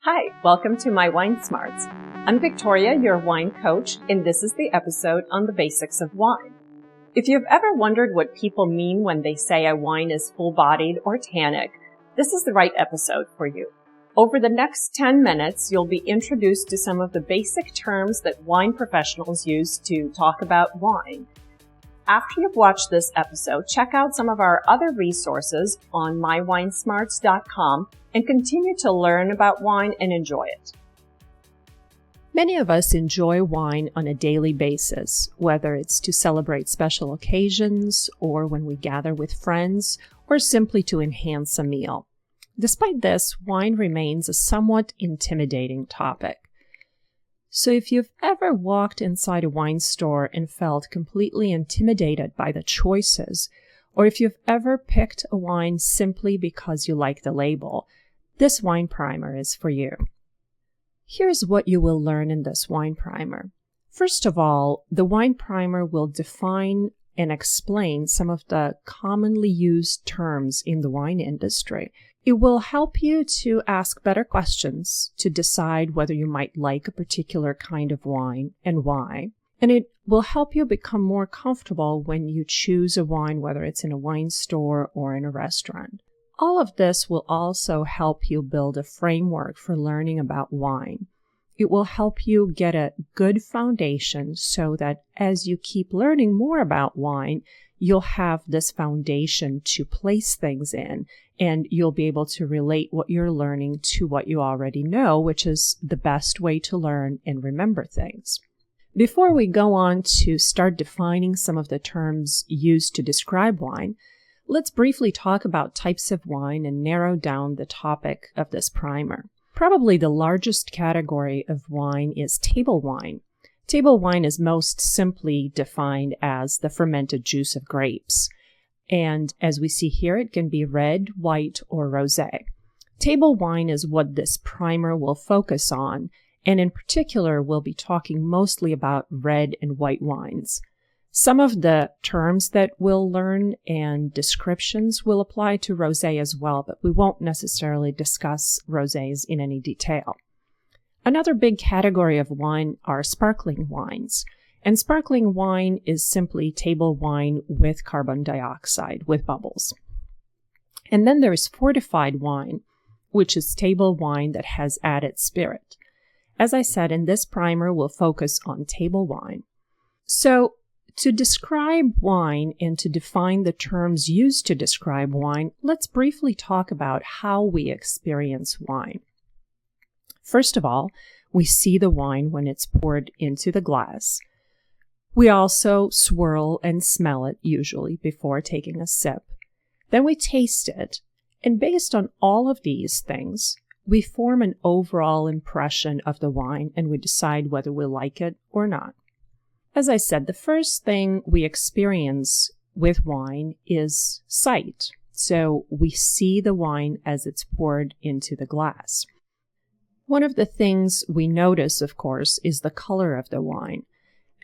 Hi, welcome to my Wine Smarts. I'm Victoria, your wine coach, and this is the episode on the basics of wine. If you've ever wondered what people mean when they say a wine is full-bodied or tannic, this is the right episode for you. Over the next 10 minutes, you'll be introduced to some of the basic terms that wine professionals use to talk about wine. After you've watched this episode, check out some of our other resources on mywinesmarts.com and continue to learn about wine and enjoy it. Many of us enjoy wine on a daily basis, whether it's to celebrate special occasions or when we gather with friends or simply to enhance a meal. Despite this, wine remains a somewhat intimidating topic. So if you've ever walked inside a wine store and felt completely intimidated by the choices, or if you've ever picked a wine simply because you like the label, this wine primer is for you. Here's what you will learn in this wine primer. First of all, the wine primer will define and explain some of the commonly used terms in the wine industry. It will help you to ask better questions to decide whether you might like a particular kind of wine and why. And it will help you become more comfortable when you choose a wine, whether it's in a wine store or in a restaurant. All of this will also help you build a framework for learning about wine. It will help you get a good foundation so that as you keep learning more about wine, you'll have this foundation to place things in, and you'll be able to relate what you're learning to what you already know, which is the best way to learn and remember things. Before we go on to start defining some of the terms used to describe wine, let's briefly talk about types of wine and narrow down the topic of this primer. Probably the largest category of wine is table wine. Table wine is most simply defined as the fermented juice of grapes. And as we see here, it can be red, white, or rosé. Table wine is what this primer will focus on, and in particular, we'll be talking mostly about red and white wines. Some of the terms that we'll learn and descriptions will apply to rosé as well, but we won't necessarily discuss rosés in any detail. Another big category of wine are sparkling wines. And sparkling wine is simply table wine with carbon dioxide, with bubbles. And then there is fortified wine, which is table wine that has added spirit. As I said, in this primer, we'll focus on table wine. So, to describe wine and to define the terms used to describe wine, let's briefly talk about how we experience wine. First of all, we see the wine when it's poured into the glass. We also swirl and smell it, usually, before taking a sip. Then we taste it, and based on all of these things, we form an overall impression of the wine, and we decide whether we like it or not. As I said, the first thing we experience with wine is sight. So we see the wine as it's poured into the glass. One of the things we notice, of course, is the color of the wine.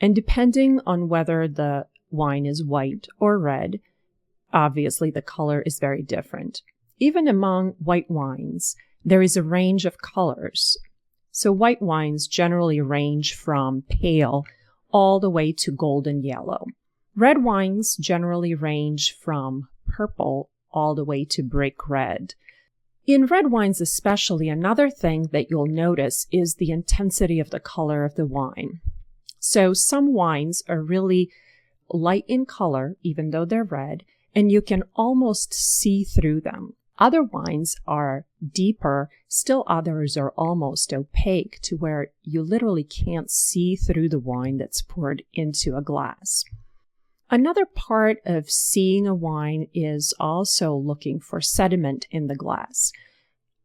And depending on whether the wine is white or red, obviously the color is very different. Even among white wines, there is a range of colors. So white wines generally range from pale all the way to golden yellow. Red wines generally range from purple all the way to brick red. In red wines especially, another thing that you'll notice is the intensity of the color of the wine. So some wines are really light in color, even though they're red, and you can almost see through them. Other wines are deeper, still others are almost opaque to where you literally can't see through the wine that's poured into a glass. Another part of seeing a wine is also looking for sediment in the glass.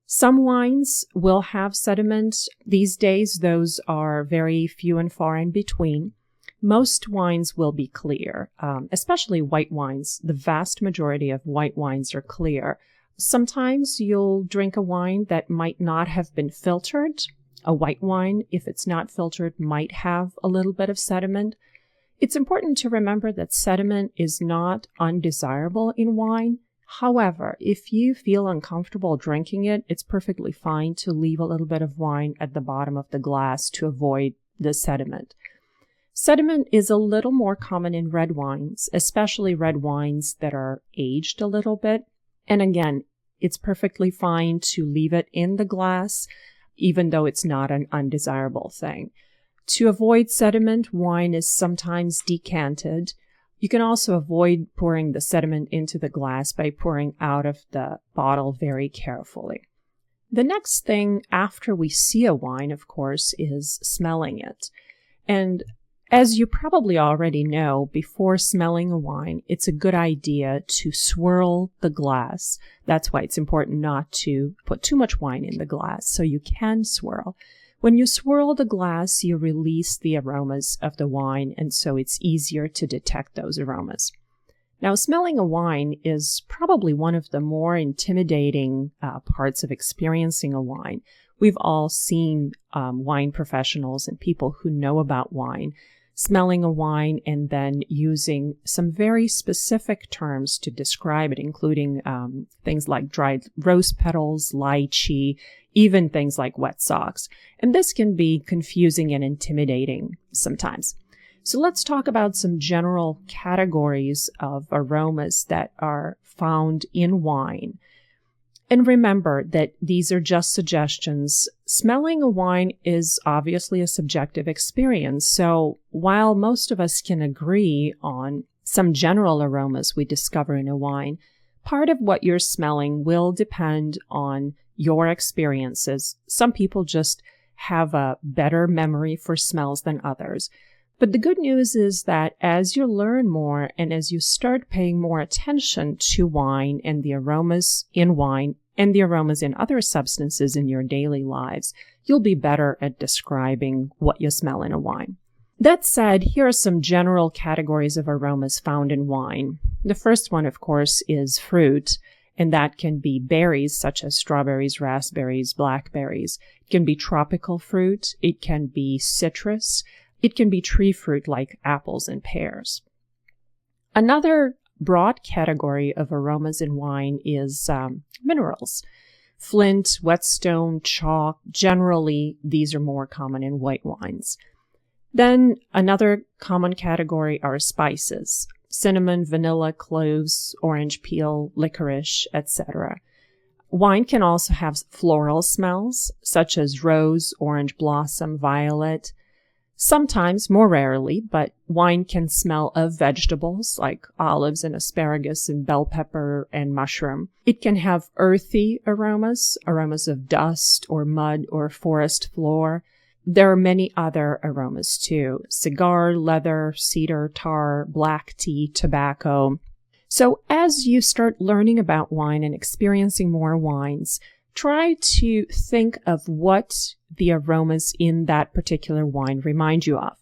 Some wines will have sediment. These days, those are very few and far in between. Most wines will be clear, especially white wines. The vast majority of white wines are clear. Sometimes you'll drink a wine that might not have been filtered. A white wine, if it's not filtered, might have a little bit of sediment. It's important to remember that sediment is not undesirable in wine. However, if you feel uncomfortable drinking it, it's perfectly fine to leave a little bit of wine at the bottom of the glass to avoid the sediment. Sediment is a little more common in red wines, especially red wines that are aged a little bit. And again, it's perfectly fine to leave it in the glass, even though it's not an undesirable thing. To avoid sediment, wine is sometimes decanted. You can also avoid pouring the sediment into the glass by pouring out of the bottle very carefully. The next thing after we see a wine, of course, is smelling it. And as you probably already know, before smelling a wine, it's a good idea to swirl the glass. That's why it's important not to put too much wine in the glass, so you can swirl. When you swirl the glass, you release the aromas of the wine, and so it's easier to detect those aromas. Now, smelling a wine is probably one of the more intimidating parts of experiencing a wine. We've all seen wine professionals and people who know about wine smelling a wine and then using some very specific terms to describe it, including things like dried rose petals, lychee, even things like wet socks. And this can be confusing and intimidating sometimes. So let's talk about some general categories of aromas that are found in wine. And remember that these are just suggestions. Smelling a wine is obviously a subjective experience. So while most of us can agree on some general aromas we discover in a wine, part of what you're smelling will depend on your experiences. Some people just have a better memory for smells than others. But the good news is that as you learn more and as you start paying more attention to wine and the aromas in wine and the aromas in other substances in your daily lives, you'll be better at describing what you smell in a wine. That said, here are some general categories of aromas found in wine. The first one, of course, is fruit, and that can be berries such as strawberries, raspberries, blackberries. It can be tropical fruit. It can be citrus. It can be tree fruit like apples and pears. Another broad category of aromas in wine is minerals. Flint, whetstone, chalk. Generally, these are more common in white wines. Then another common category are spices. Cinnamon, vanilla, cloves, orange peel, licorice, etc. Wine can also have floral smells, such as rose, orange blossom, violet. Sometimes, more rarely, but wine can smell of vegetables like olives and asparagus and bell pepper and mushroom. It can have earthy aromas, aromas of dust or mud or forest floor. There are many other aromas too: cigar, leather, cedar, tar, black tea, tobacco. So as you start learning about wine and experiencing more wines, try to think of what the aromas in that particular wine remind you of.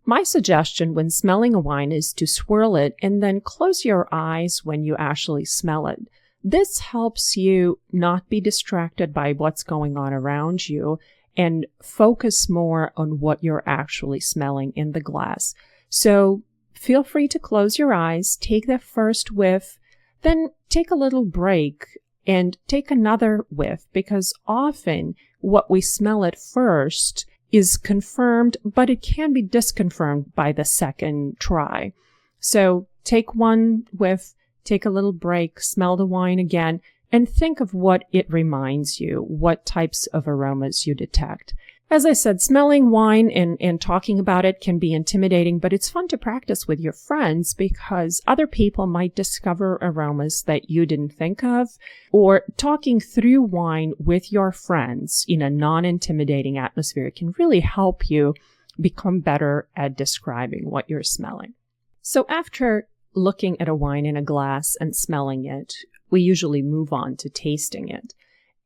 My suggestion when smelling a wine is to swirl it and then close your eyes when you actually smell it. This helps you not be distracted by what's going on around you and focus more on what you're actually smelling in the glass. So feel free to close your eyes, take that first whiff, then take a little break and take another whiff, because often what we smell at first is confirmed, but it can be disconfirmed by the second try. So take one whiff, take a little break, smell the wine again, and think of what it reminds you, what types of aromas you detect. As I said, smelling wine and talking about it can be intimidating, but it's fun to practice with your friends because other people might discover aromas that you didn't think of, or talking through wine with your friends in a non-intimidating atmosphere can really help you become better at describing what you're smelling. So after looking at a wine in a glass and smelling it, we usually move on to tasting it.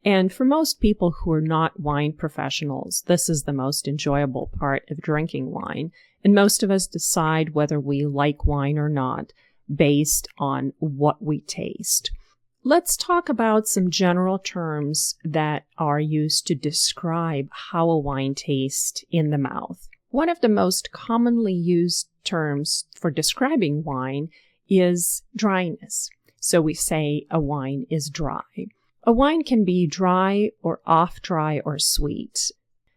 And for most people who are not wine professionals, this is the most enjoyable part of drinking wine. And most of us decide whether we like wine or not based on what we taste. Let's talk about some general terms that are used to describe how a wine tastes in the mouth. One of the most commonly used terms for describing wine is dryness. So we say a wine is dry. A wine can be dry or off dry or sweet.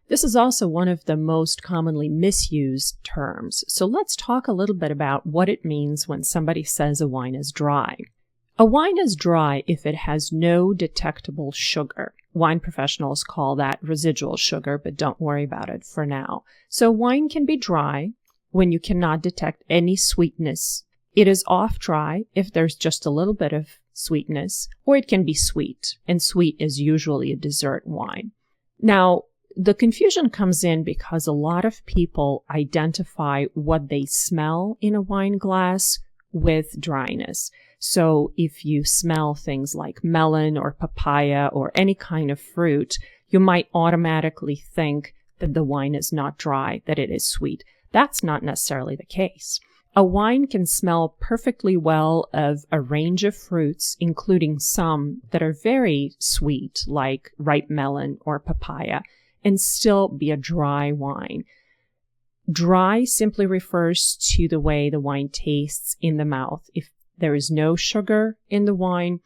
This is also one of the most commonly misused terms. So let's talk a little bit about what it means when somebody says a wine is dry. A wine is dry if it has no detectable sugar. Wine professionals call that residual sugar, but don't worry about it for now. So wine can be dry when you cannot detect any sweetness. It is off dry if there's just a little bit of sweetness, or it can be sweet, and sweet is usually a dessert wine. Now, the confusion comes in because a lot of people identify what they smell in a wine glass with dryness. So if you smell things like melon or papaya or any kind of fruit, you might automatically think that the wine is not dry, that it is sweet. That's not necessarily the case. A wine can smell perfectly well of a range of fruits, including some that are very sweet, like ripe melon or papaya, and still be a dry wine. Dry simply refers to the way the wine tastes in the mouth. If there is no sugar in the wine,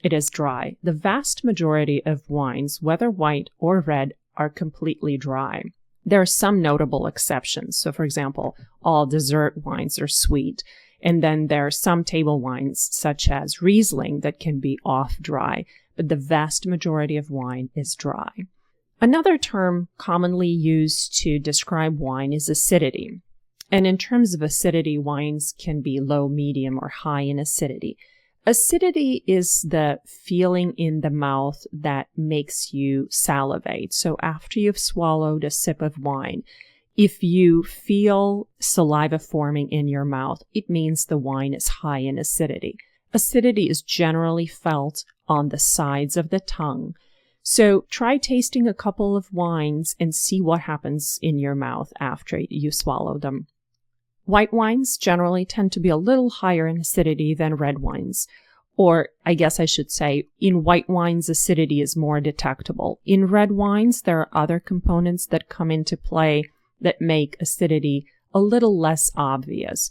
it is dry. The vast majority of wines, whether white or red, are completely dry. There are some notable exceptions. So, for example, all dessert wines are sweet. And then there are some table wines, such as Riesling, that can be off dry. But the vast majority of wine is dry. Another term commonly used to describe wine is acidity. And in terms of acidity, wines can be low, medium, or high in acidity. Acidity is the feeling in the mouth that makes you salivate. So after you've swallowed a sip of wine, if you feel saliva forming in your mouth, it means the wine is high in acidity. Acidity is generally felt on the sides of the tongue. So try tasting a couple of wines and see what happens in your mouth after you swallow them. White wines generally tend to be a little higher in acidity than red wines. Or I guess I should say, in white wines, acidity is more detectable. In red wines, there are other components that come into play that make acidity a little less obvious.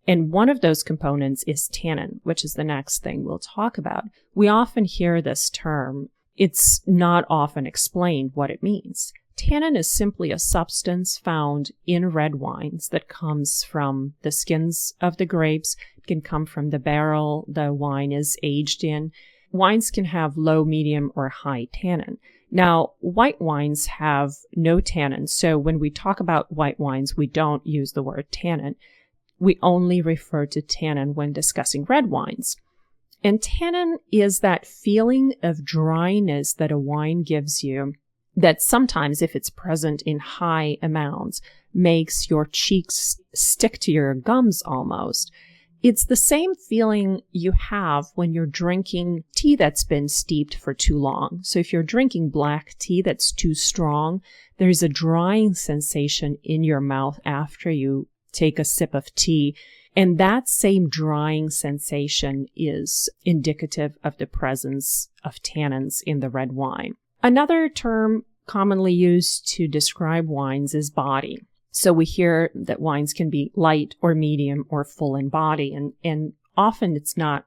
And one of those components is tannin, which is the next thing we'll talk about. We often hear this term. It's not often explained what it means. Tannin is simply a substance found in red wines that comes from the skins of the grapes. It can come from the barrel the wine is aged in. Wines can have low, medium, or high tannin. Now, white wines have no tannin, so when we talk about white wines, we don't use the word tannin. We only refer to tannin when discussing red wines. And tannin is that feeling of dryness that a wine gives you that sometimes, if it's present in high amounts, makes your cheeks stick to your gums almost. It's the same feeling you have when you're drinking tea that's been steeped for too long. So if you're drinking black tea that's too strong, there's a drying sensation in your mouth after you take a sip of tea. And that same drying sensation is indicative of the presence of tannins in the red wine. Another term commonly used to describe wines is body. So we hear that wines can be light or medium or full in body, and often it's not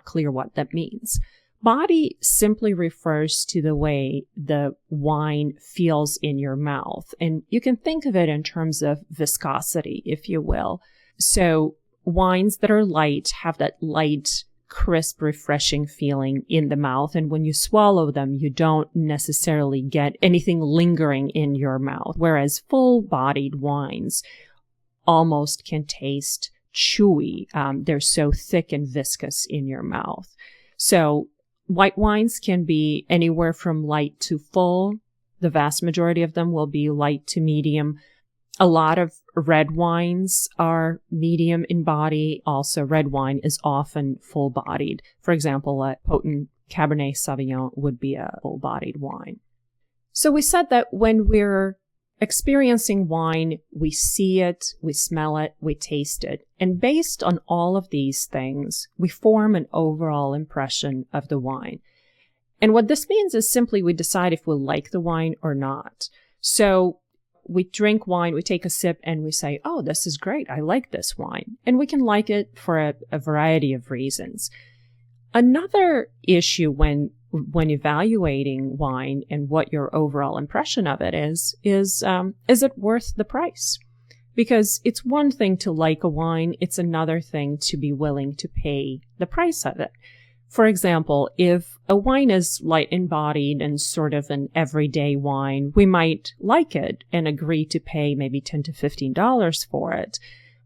clear what that means. Body simply refers to the way the wine feels in your mouth, and you can think of it in terms of viscosity, if you will. So wines that are light have that light, crisp, refreshing feeling in the mouth. And when you swallow them, you don't necessarily get anything lingering in your mouth. Whereas full-bodied wines almost can taste chewy. They're so thick and viscous in your mouth. So white wines can be anywhere from light to full. The vast majority of them will be light to medium. A lot of red wines are medium in body. Also, red wine is often full-bodied. For example, a potent Cabernet Sauvignon would be a full-bodied wine. So we said that when we're experiencing wine, we see it, we smell it, we taste it. And based on all of these things, we form an overall impression of the wine. And what this means is simply we decide if we'll like the wine or not. So we drink wine, we take a sip, and we say, oh, this is great. I like this wine. And we can like it for a variety of reasons. Another issue when evaluating wine and what your overall impression of it is it worth the price? Because it's one thing to like a wine, it's another thing to be willing to pay the price of it. For example, if a wine is light and bodied and sort of an everyday wine, we might like it and agree to pay maybe $10 to $15 for it,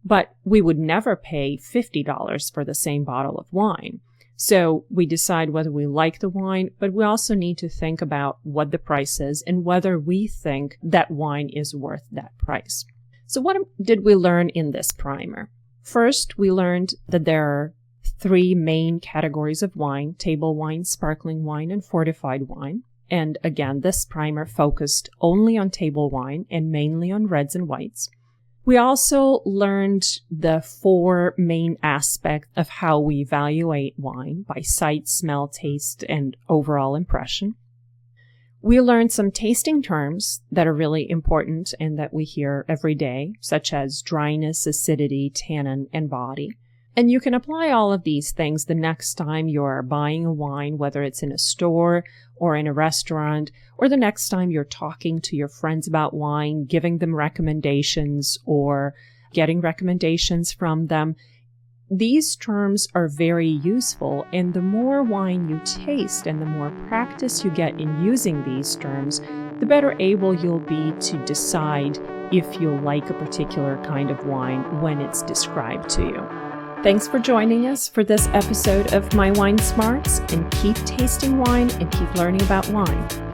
but we would never pay $50 for the same bottle of wine. So we decide whether we like the wine, but we also need to think about what the price is and whether we think that wine is worth that price. So what did we learn in this primer? First, we learned that there are 3 main categories of wine: table wine, sparkling wine, and fortified wine. And again, this primer focused only on table wine and mainly on reds and whites. We also learned the 4 main aspects of how we evaluate wine: by sight, smell, taste, and overall impression. We learned some tasting terms that are really important and that we hear every day, such as dryness, acidity, tannin, and body. And you can apply all of these things the next time you're buying a wine, whether it's in a store or in a restaurant, or the next time you're talking to your friends about wine, giving them recommendations or getting recommendations from them. These terms are very useful, and the more wine you taste and the more practice you get in using these terms, the better able you'll be to decide if you'll like a particular kind of wine when it's described to you. Thanks for joining us for this episode of My Wine Smarts, and keep tasting wine and keep learning about wine.